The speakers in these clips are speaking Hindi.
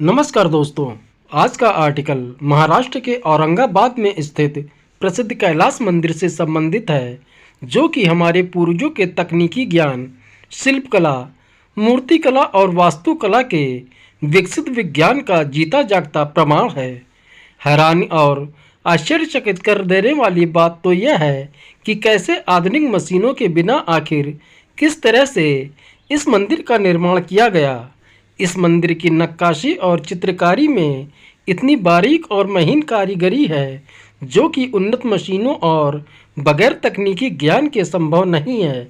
नमस्कार दोस्तों। आज का आर्टिकल महाराष्ट्र के औरंगाबाद में स्थित प्रसिद्ध कैलाश मंदिर से संबंधित है, जो कि हमारे पूर्वजों के तकनीकी ज्ञान, शिल्पकला, मूर्तिकला और वास्तुकला के विकसित विज्ञान का जीता जागता प्रमाण है। हैरानी और आश्चर्यचकित कर देने वाली बात तो यह है कि कैसे आधुनिक मशीनों के बिना आखिर किस तरह से इस मंदिर का निर्माण किया गया। इस मंदिर की नक्काशी और चित्रकारी में इतनी बारीक और महीन कारीगरी है, जो कि उन्नत मशीनों और बगैर तकनीकी ज्ञान के संभव नहीं है।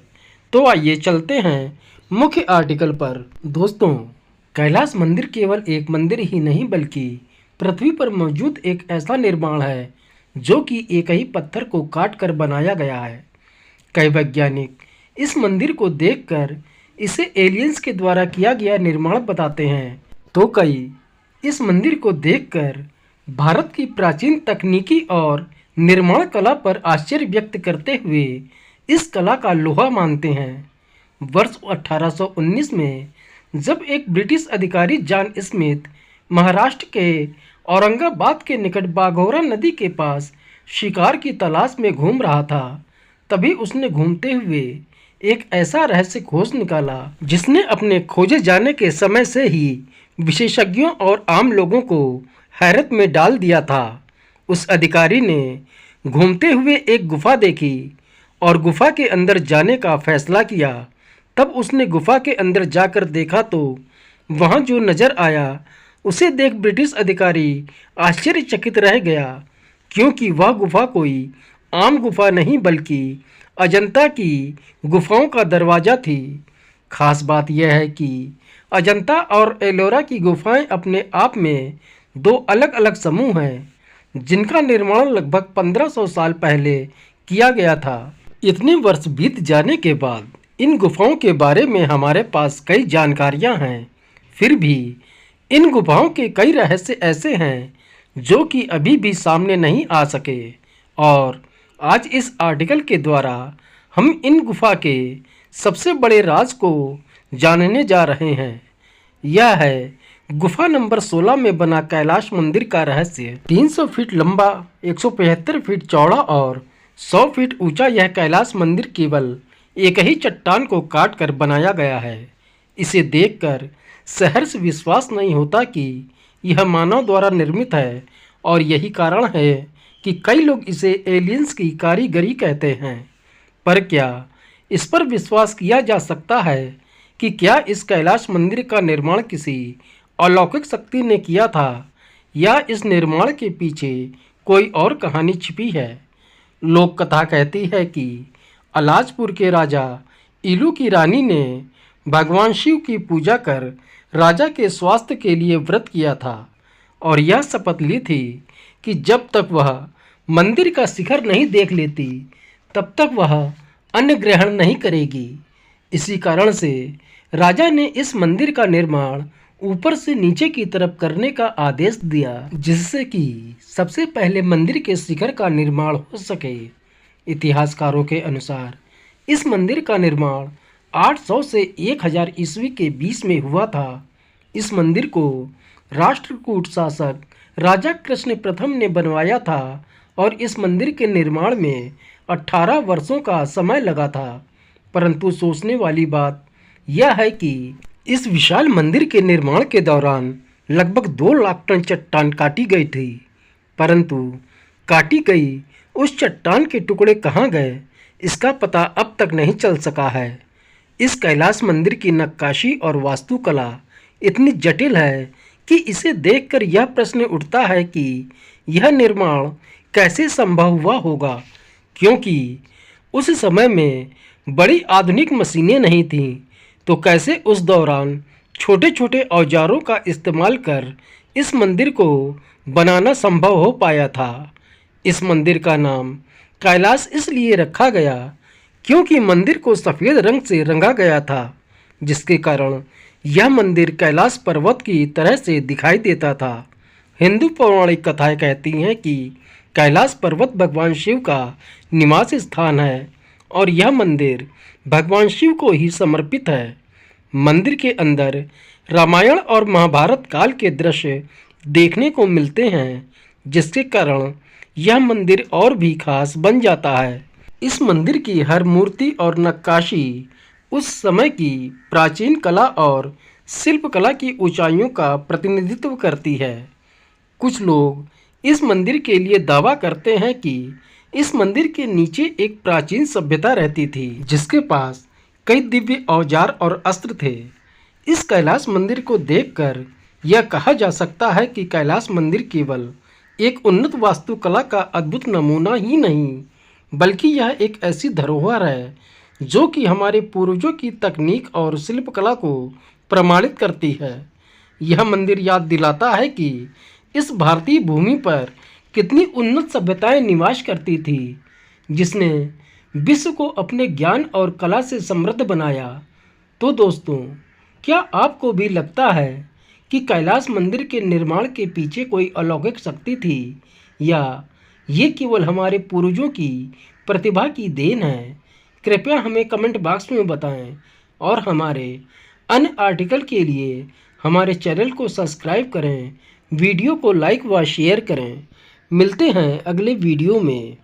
तो आइए चलते हैं मुख्य आर्टिकल पर। दोस्तों, कैलाश मंदिर केवल एक मंदिर ही नहीं बल्कि पृथ्वी पर मौजूद एक ऐसा निर्माण है जो कि एक ही पत्थर को काट कर बनाया गया है। कई वैज्ञानिक इस मंदिर को देखकर इसे एलियंस के द्वारा किया गया निर्माण बताते हैं, तो कई इस मंदिर को देखकर भारत की प्राचीन तकनीकी और निर्माण कला पर आश्चर्य व्यक्त करते हुए इस कला का लोहा मानते हैं। वर्ष 1819 में जब एक ब्रिटिश अधिकारी जॉन स्मिथ महाराष्ट्र के औरंगाबाद के निकट बाघोरा नदी के पास शिकार की तलाश में घूम रहा था, तभी उसने घूमते हुए एक ऐसा रहस्य खोज निकाला जिसने अपने खोजे जाने के समय से ही विशेषज्ञों और आम लोगों को हैरत में डाल दिया था। उस अधिकारी ने घूमते हुए एक गुफा देखी और गुफा के अंदर जाने का फैसला किया। तब उसने गुफा के अंदर जाकर देखा तो वहाँ जो नज़र आया उसे देख ब्रिटिश अधिकारी आश्चर्यचकित रह गया, क्योंकि वह गुफा कोई आम गुफा नहीं बल्कि अजंता की गुफाओं का दरवाज़ा थी। खास बात यह है कि अजंता और एलोरा की गुफाएं अपने आप में दो अलग अलग समूह हैं, जिनका निर्माण लगभग 1500 साल पहले किया गया था। इतने वर्ष बीत जाने के बाद इन गुफाओं के बारे में हमारे पास कई जानकारियां हैं, फिर भी इन गुफाओं के कई रहस्य ऐसे हैं जो कि अभी भी सामने नहीं आ सके। और आज इस आर्टिकल के द्वारा हम इन गुफा के सबसे बड़े राज को जानने जा रहे हैं। यह है गुफा नंबर 16 में बना कैलाश मंदिर का रहस्य। 300 फीट लंबा, 175 फीट चौड़ा और 100 फीट ऊंचा यह कैलाश मंदिर केवल एक ही चट्टान को काट कर बनाया गया है। इसे देखकर सहर्ष विश्वास नहीं होता कि यह मानव द्वारा निर्मित है, और यही कारण है कि कई लोग इसे एलियंस की कारीगरी कहते हैं। पर क्या इस पर विश्वास किया जा सकता है कि क्या इस कैलाश मंदिर का निर्माण किसी अलौकिक शक्ति ने किया था, या इस निर्माण के पीछे कोई और कहानी छिपी है? लोक कथा कहती है कि अलाजपुर के राजा इलू की रानी ने भगवान शिव की पूजा कर राजा के स्वास्थ्य के लिए व्रत किया था और यह शपथ ली थी कि जब तक वह मंदिर का शिखर नहीं देख लेती तब तक वह अन्न ग्रहण नहीं करेगी। इसी कारण से राजा ने इस मंदिर का निर्माण ऊपर से नीचे की तरफ करने का आदेश दिया, जिससे कि सबसे पहले मंदिर के शिखर का निर्माण हो सके। इतिहासकारों के अनुसार इस मंदिर का निर्माण 800 से 1000 ईस्वी के बीच में हुआ था। इस मंदिर को राष्ट्रकूट शासक राजा कृष्ण प्रथम ने बनवाया था और इस मंदिर के निर्माण में 18 वर्षों का समय लगा था। परंतु सोचने वाली बात यह है कि इस विशाल मंदिर के निर्माण के दौरान लगभग 2 लाख टन चट्टान काटी गई थी, परंतु काटी गई उस चट्टान के टुकड़े कहाँ गए, इसका पता अब तक नहीं चल सका है। इस कैलाश मंदिर की नक्काशी और वास्तुकला इतनी जटिल है कि इसे देखकर यह प्रश्न उठता है कि यह निर्माण कैसे संभव हुआ होगा, क्योंकि उस समय में बड़ी आधुनिक मशीनें नहीं थीं, तो कैसे उस दौरान छोटे छोटे औजारों का इस्तेमाल कर इस मंदिर को बनाना संभव हो पाया था। इस मंदिर का नाम कैलाश इसलिए रखा गया क्योंकि मंदिर को सफ़ेद रंग से रंगा गया था, जिसके कारण यह मंदिर कैलाश पर्वत की तरह से दिखाई देता था। हिंदू पौराणिक कथाएं कहती हैं कि कैलाश पर्वत भगवान शिव का निवास स्थान है और यह मंदिर भगवान शिव को ही समर्पित है। मंदिर के अंदर रामायण और महाभारत काल के दृश्य देखने को मिलते हैं, जिसके कारण यह मंदिर और भी खास बन जाता है। इस मंदिर की हर मूर्ति और नक्काशी उस समय की प्राचीन कला और शिल्पकला की ऊंचाइयों का प्रतिनिधित्व करती है। कुछ लोग इस मंदिर के लिए दावा करते हैं कि इस मंदिर के नीचे एक प्राचीन सभ्यता रहती थी, जिसके पास कई दिव्य औजार और अस्त्र थे। इस कैलाश मंदिर को देखकर यह कहा जा सकता है कि कैलाश मंदिर केवल एक उन्नत वास्तुकला का अद्भुत नमूना ही नहीं, बल्कि यह एक ऐसी धरोहर है जो कि हमारे पूर्वजों की तकनीक और शिल्पकला को प्रमाणित करती है। यह मंदिर याद दिलाता है कि इस भारतीय भूमि पर कितनी उन्नत सभ्यताएं निवास करती थी, जिसने विश्व को अपने ज्ञान और कला से समृद्ध बनाया। तो दोस्तों, क्या आपको भी लगता है कि कैलाश मंदिर के निर्माण के पीछे कोई अलौकिक शक्ति थी, या ये केवल हमारे पूर्वजों की प्रतिभा की देन है? कृपया हमें कमेंट बॉक्स में बताएं और हमारे अन्य आर्टिकल के लिए हमारे चैनल को सब्सक्राइब करें, वीडियो को लाइक व शेयर करें। मिलते हैं अगले वीडियो में।